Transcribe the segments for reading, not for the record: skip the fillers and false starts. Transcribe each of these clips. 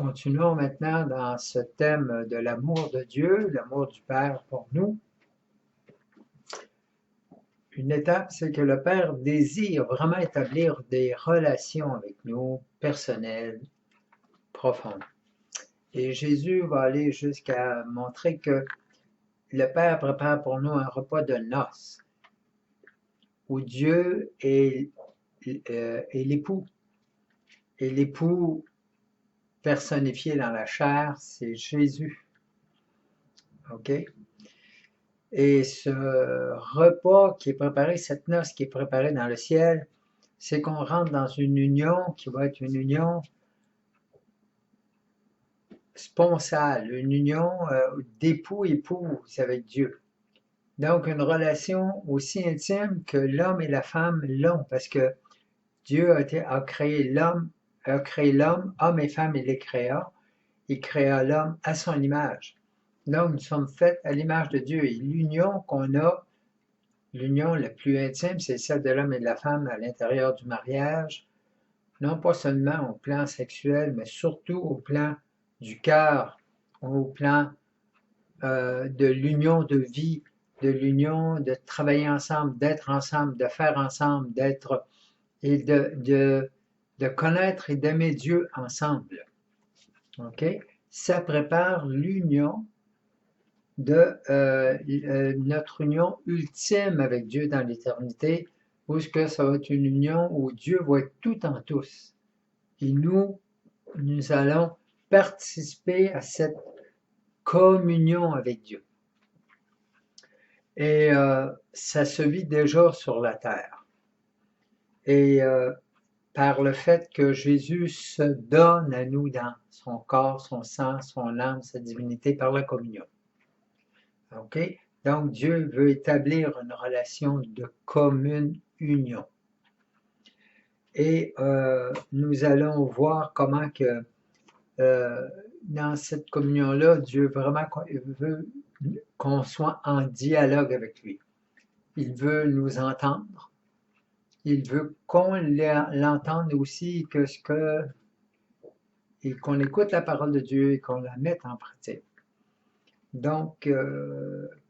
Continuons maintenant dans ce thème de l'amour de Dieu, l'amour du Père pour nous. Une étape, c'est que le Père désire vraiment établir des relations avec nous, personnelles, profondes. Et Jésus va aller jusqu'à montrer que le Père prépare pour nous un repas de noces, où Dieu est l'époux. Et l'époux personnifié dans la chair, c'est Jésus. OK? Et ce repas qui est préparé, cette noce qui est préparée dans le ciel, c'est qu'on rentre dans une union qui va être une union sponsale, une union d'époux-épouse avec Dieu. Donc, une relation aussi intime que l'homme et la femme l'ont, parce que Dieu a créé l'homme, homme et femme, il les créa. Il créa l'homme à son image. Donc, nous sommes faits à l'image de Dieu. Et l'union qu'on a, l'union la plus intime, c'est celle de l'homme et de la femme à l'intérieur du mariage, non pas seulement au plan sexuel, mais surtout au plan du cœur, au plan de l'union de vie, de l'union de travailler ensemble, d'être ensemble, de faire ensemble, d'être et de connaître et d'aimer Dieu ensemble. OK? Ça prépare l'union de notre union ultime avec Dieu dans l'éternité, où ça va être une union où Dieu va être tout en tous. Et nous allons participer à cette communion avec Dieu. Et ça se vit déjà sur la terre. Et par le fait que Jésus se donne à nous dans son corps, son sang, son âme, sa divinité, par la communion. OK? Donc, Dieu veut établir une relation de commune union. Et nous allons voir comment que dans cette communion-là, Dieu vraiment veut qu'on soit en dialogue avec lui. Il veut nous entendre. Il veut qu'on l'entende aussi, et qu'on écoute la parole de Dieu et qu'on la mette en pratique. Donc,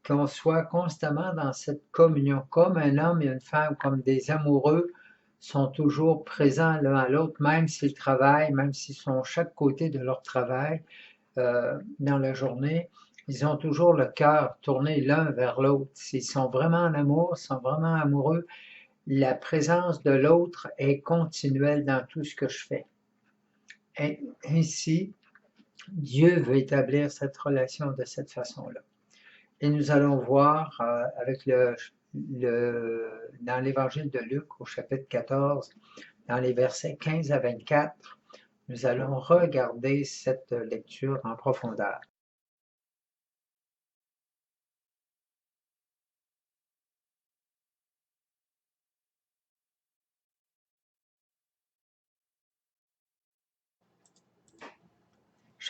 qu'on soit constamment dans cette communion, comme un homme et une femme, comme des amoureux, sont toujours présents l'un à l'autre, même s'ils travaillent, même s'ils sont chaque côté de leur travail dans la journée, ils ont toujours le cœur tourné l'un vers l'autre. S'ils sont vraiment en amour, sont vraiment amoureux, la présence de l'autre est continuelle dans tout ce que je fais. Et ainsi, Dieu veut établir cette relation de cette façon-là. Et nous allons voir avec dans l'évangile de Luc au chapitre 14, dans les versets 15 à 24, nous allons regarder cette lecture en profondeur.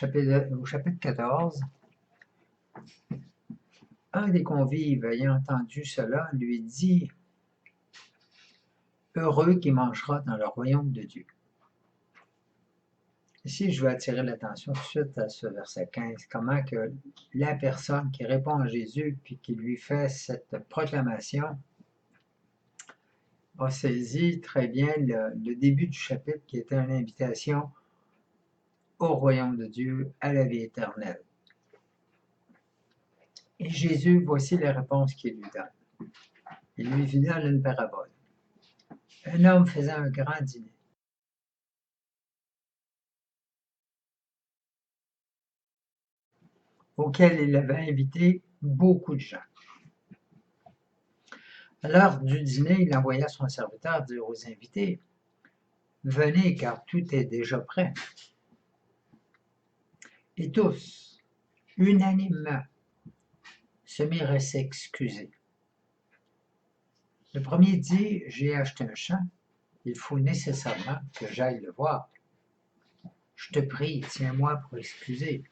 Au chapitre 14, un des convives ayant entendu cela lui dit « Heureux qui mangera dans le royaume de Dieu ». Ici, je veux attirer l'attention tout de suite à ce verset 15, comment que la personne qui répond à Jésus puis qui lui fait cette proclamation a saisi très bien le début du chapitre qui était une invitation au royaume de Dieu, à la vie éternelle. Et Jésus, voici la réponse qu'il lui donne. Il lui donne une parabole. Un homme faisait un grand dîner. Auquel il avait invité beaucoup de gens. À l'heure du dîner, il envoya son serviteur dire aux invités « Venez, car tout est déjà prêt. » Et tous, unanimement, se mirent à s'excuser. Le premier dit « J'ai acheté un champ, il faut nécessairement que j'aille le voir. Je te prie, tiens-moi pour excuser. »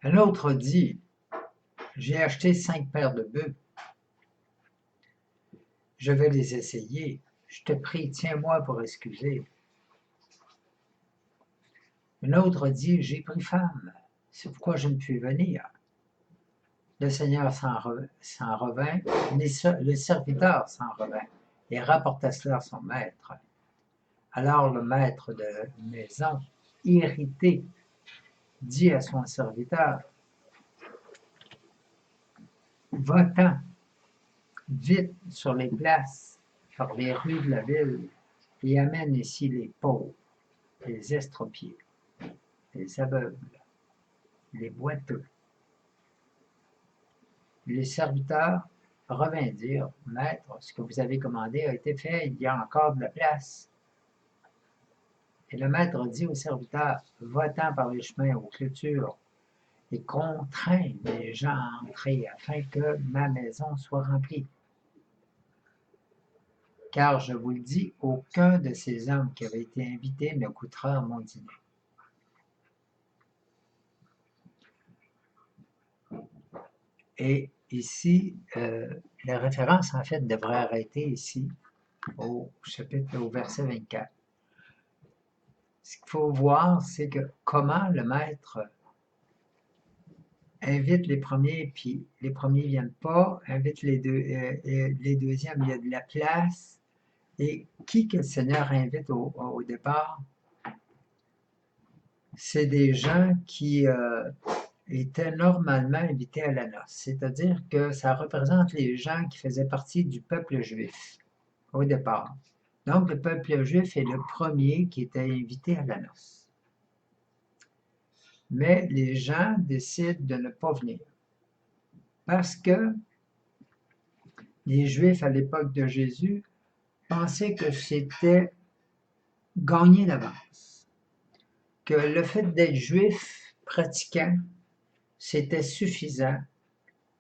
Un autre dit « J'ai acheté 5 paires de bœufs. Je vais les essayer. Je te prie, tiens-moi pour excuser. » Un autre dit, j'ai pris femme, c'est pourquoi je ne puis venir. Le Seigneur s'en revint, le serviteur s'en revint et rapporta cela à son maître. Alors le maître de maison, irrité, dit à son serviteur, va-t'en vite sur les places, par les rues de la ville, et amène ici les pauvres, les estropiés, les aveugles, les boiteux. Les serviteurs revinrent dire, maître, ce que vous avez commandé a été fait, il y a encore de la place. Et le maître dit au serviteur, va-t'en par les chemins aux clôtures et contrains les gens à entrer afin que ma maison soit remplie. Car je vous le dis, aucun de ces hommes qui avaient été invités ne goûtera à mon dîner. Et ici, la référence en fait devrait arrêter ici au chapitre, au verset 24. Ce qu'il faut voir, c'est que comment le maître invite les premiers, puis les premiers ne viennent pas, invite les deuxièmes, il y a de la place. Et qui que le Seigneur invite au départ? C'est des gens qui étaient normalement invités à la noce. C'est-à-dire que ça représente les gens qui faisaient partie du peuple juif au départ. Donc, le peuple juif est le premier qui était invité à la noce. Mais les gens décident de ne pas venir parce que les Juifs à l'époque de Jésus pensaient que c'était gagné d'avance, que le fait d'être juif pratiquant, c'était suffisant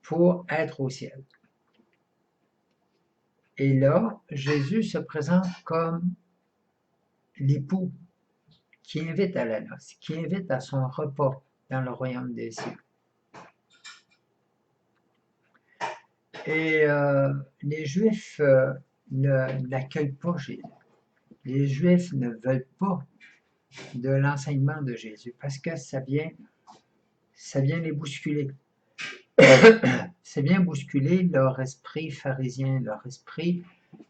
pour être au ciel. Et là, Jésus se présente comme l'époux qui invite à la noce, qui invite à son repas dans le royaume des cieux. Et les Juifs n'accueillent pas Jésus. Les Juifs ne veulent pas de l'enseignement de Jésus parce que ça vient les bousculer. Ça vient bousculer leur esprit pharisien, leur esprit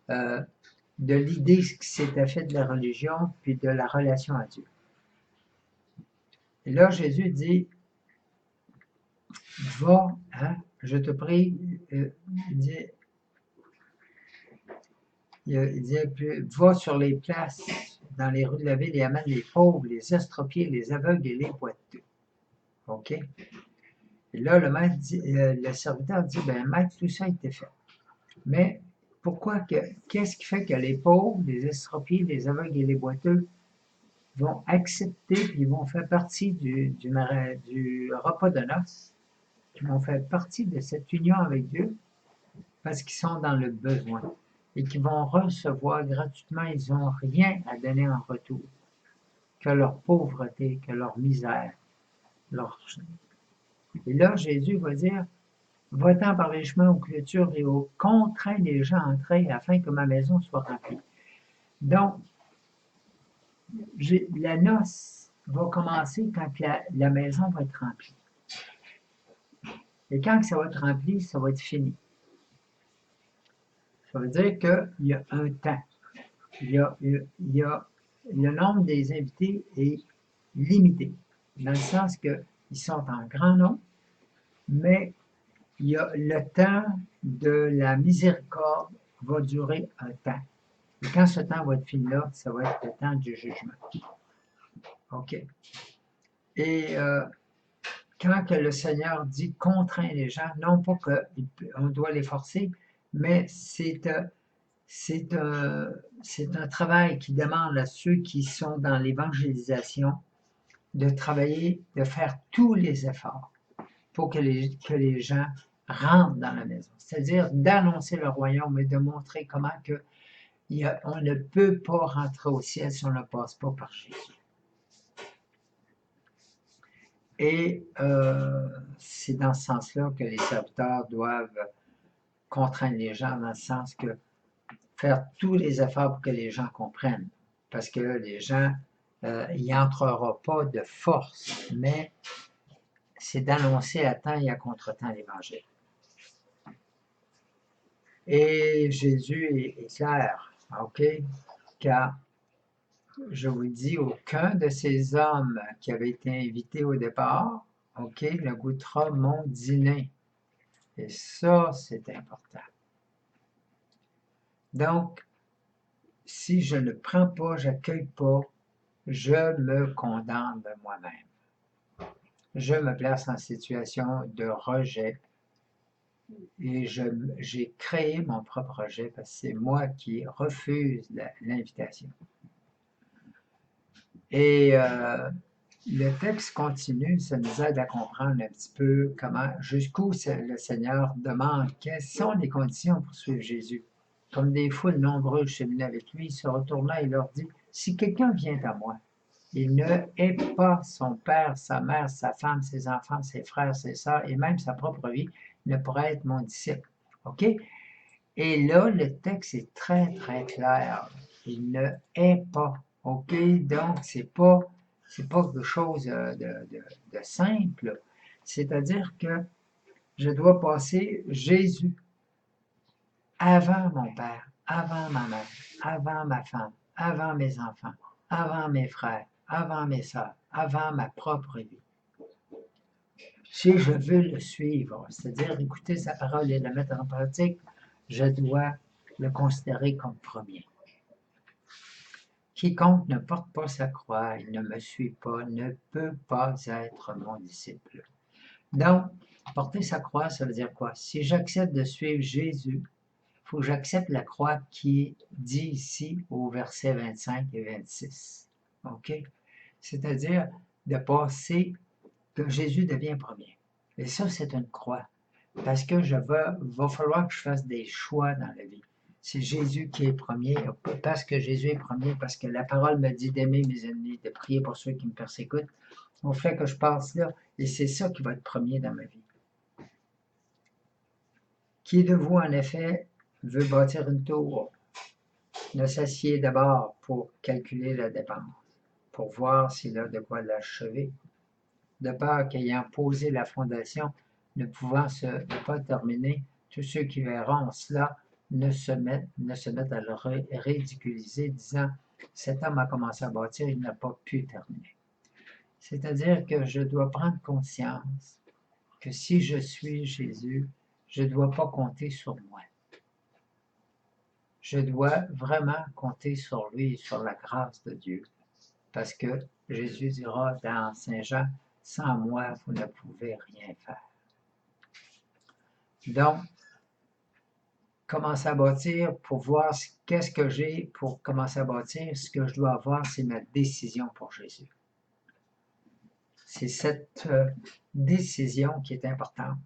de l'idée qui s'était fait de la religion puis de la relation à Dieu. Et là, Jésus dit, va, hein, je te prie, il dit, va sur les places, dans les rues de la ville et amène les pauvres, les estropiés, les aveugles et les boiteux. OK? Et là, le serviteur dit, ben maître, tout ça a été fait. Mais qu'est-ce qui fait que les pauvres, les estropiés, les aveugles et les boiteux vont accepter, puis vont faire partie du repas de noces, qui vont faire partie de cette union avec Dieu, parce qu'ils sont dans le besoin et qui vont recevoir gratuitement, ils n'ont rien à donner en retour, que leur pauvreté, que leur misère. Et là, Jésus va dire, va-t'en par les chemins aux clôtures et aux contrains les gens à entrer afin que ma maison soit remplie. Donc, la noce va commencer quand la maison va être remplie. Et quand ça va être rempli, ça va être fini. Ça veut dire qu'il y a un temps. Le nombre des invités est limité, dans le sens qu'ils sont en grand nombre, mais il y a le temps de la miséricorde va durer un temps. Et quand ce temps va être fini là, ça va être le temps du jugement. OK. Et quand que le Seigneur dit contraint les gens, non pas qu'on doit les forcer, mais c'est un travail qui demande à ceux qui sont dans l'évangélisation de travailler, de faire tous les efforts pour que les gens rentrent dans la maison. C'est-à-dire d'annoncer le royaume et de montrer comment on ne peut pas rentrer au ciel si on ne passe pas par Jésus. Et c'est dans ce sens-là que les serviteurs doivent contraindre les gens, dans le sens que faire tous les efforts pour que les gens comprennent. Parce que les gens il n'entrera pas de force, mais c'est d'annoncer à temps et à contre-temps l'Évangile. Et Jésus est clair, OK? Car, je vous dis, aucun de ces hommes qui avaient été invités au départ, OK, ne goûtera mon dîner. Et ça, c'est important. Donc, si je ne prends pas, j'accueille pas, je me condamne moi-même. Je me place en situation de rejet et j'ai créé mon propre rejet parce que c'est moi qui refuse l'invitation. Et le texte continue, ça nous aide à comprendre un petit peu comment, jusqu'où le Seigneur demande quelles sont les conditions pour suivre Jésus. Comme des foules nombreuses cheminaient avec lui, il se retourna et leur dit, « Si quelqu'un vient à moi, il ne hait pas son père, sa mère, sa femme, ses enfants, ses frères, ses sœurs et même sa propre vie, il ne pourrait être mon disciple. » OK? Et là, le texte est très, très clair. Il ne hait pas. OK? Donc, c'est pas quelque chose de simple. C'est-à-dire que je dois passer Jésus avant mon père, avant ma mère, avant ma femme, avant mes enfants, avant mes frères, avant mes sœurs, avant ma propre vie. Si je veux le suivre, c'est-à-dire écouter sa parole et la mettre en pratique, je dois le considérer comme premier. Quiconque ne porte pas sa croix et ne me suit pas ne peut pas être mon disciple. Donc, porter sa croix, ça veut dire quoi? Si j'accepte de suivre Jésus, il faut que j'accepte la croix qui est dit ici au verset 25 et 26. OK? C'est-à-dire de passer que Jésus devient premier. Et ça, c'est une croix. Parce que va falloir que je fasse des choix dans la vie. C'est Jésus qui est premier, parce que Jésus est premier, parce que la parole me dit d'aimer mes ennemis, de prier pour ceux qui me persécutent. Au fait que je passe là, et c'est ça qui va être premier dans ma vie. Qui de vous, en effet, veut bâtir une tour, ne s'assied d'abord pour calculer la dépense, pour voir s'il a de quoi l'achever, de peur qu'ayant posé la fondation, ne pas terminer, tous ceux qui verront cela ne se mettent à le ridiculiser, disant « Cet homme a commencé à bâtir, il n'a pas pu terminer. » C'est-à-dire que je dois prendre conscience que si je suis Jésus, je ne dois pas compter sur moi. Je dois vraiment compter sur lui et sur la grâce de Dieu. Parce que Jésus dira dans Saint Jean, « Sans moi, vous ne pouvez rien faire. » Donc, commencer à bâtir pour voir qu'est-ce que j'ai pour commencer à bâtir. Ce que je dois avoir, c'est ma décision pour Jésus. C'est cette décision qui est importante.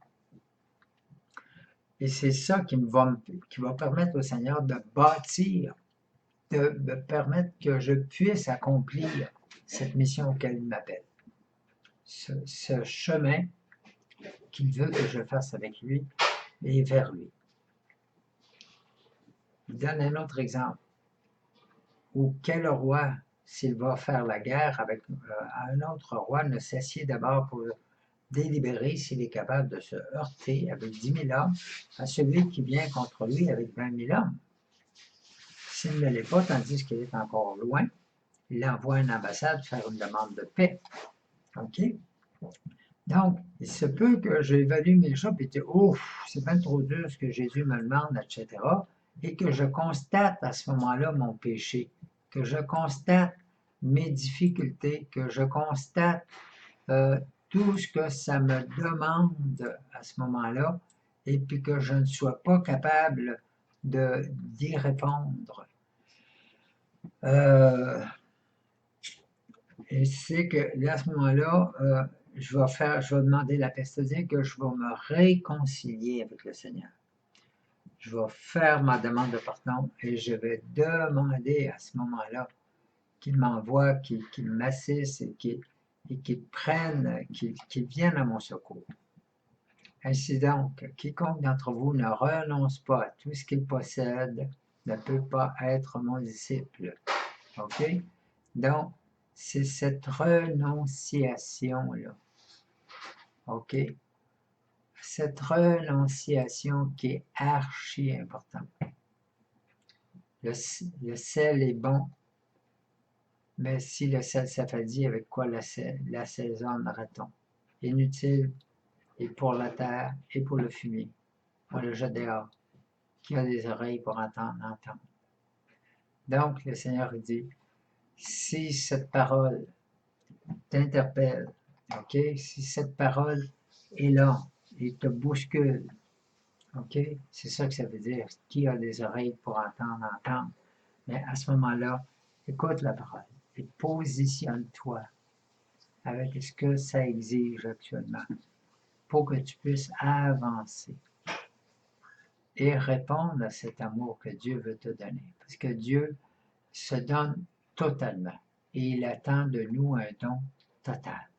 Et c'est ça qui va permettre au Seigneur de bâtir, de me permettre que je puisse accomplir cette mission auquel il m'appelle. Ce chemin qu'il veut que je fasse avec lui et vers lui. Il donne un autre exemple. Ou quel roi, s'il va faire la guerre avec un autre roi, ne s'assied d'abord pour délibérer s'il est capable de se heurter avec 10 000 hommes à celui qui vient contre lui avec 20 000 hommes. S'il ne l'est pas, tandis qu'il est encore loin, il envoie une ambassade faire une demande de paix. OK? Donc, il se peut que j'évalue mes choses et dire, ouf, c'est bien trop dur ce que Jésus me demande, etc. Et que je constate à ce moment-là mon péché, que je constate mes difficultés, que je constate tout ce que ça me demande à ce moment-là, et puis que je ne sois pas capable d'y répondre. Et c'est que là, à ce moment-là, je vais demander la paix, c'est-à-dire que je vais me réconcilier avec le Seigneur. Je vais faire ma demande de pardon et je vais demander à ce moment-là qu'il m'envoie, qu'il m'assiste et qu'il prenne, qu'il vienne à mon secours. Ainsi donc, quiconque d'entre vous ne renonce pas à tout ce qu'il possède ne peut pas être mon disciple. OK? Donc, c'est cette renonciation-là. OK? Cette renonciation qui est archi importante. Le sel est bon, mais si le sel s'affadit, avec quoi l'assaisonnera-t-on? Inutile, et pour la terre, et pour le fumier. On le jette dehors. Qui a des oreilles pour entendre, entendre. Donc, le Seigneur dit, si cette parole t'interpelle, OK? Si cette parole est là et te bouscule, OK? C'est ça que ça veut dire. Qui a des oreilles pour entendre, entendre. Mais à ce moment-là, écoute la parole et positionne-toi avec ce que ça exige actuellement pour que tu puisses avancer et répondre à cet amour que Dieu veut te donner. Parce que Dieu se donne totalement et il attend de nous un don total.